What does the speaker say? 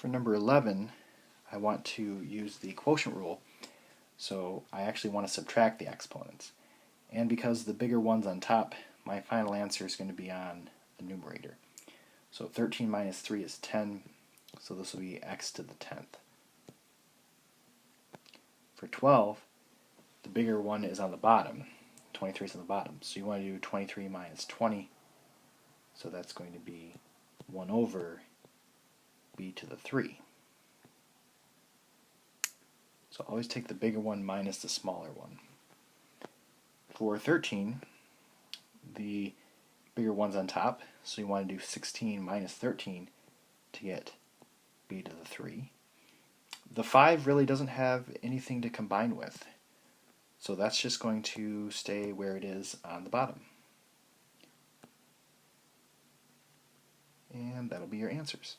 For number 11, I want to use the quotient rule, so I actually want to subtract the exponents. And because the bigger one's on top, my final answer is going to be on the numerator. So 13 minus 3 is 10, so this will be x to the 10th. For 12, the bigger one is on the bottom. 23 is on the bottom, so you want to do 23 minus 20, so that's going to be 1 over b to the 3. So always take the bigger one minus the smaller one. For 13, the bigger one's on top, so you want to do 16 minus 13 to get b to the 3. The 5 really doesn't have anything to combine with, so that's just going to stay where it is on the bottom. And that'll be your answers.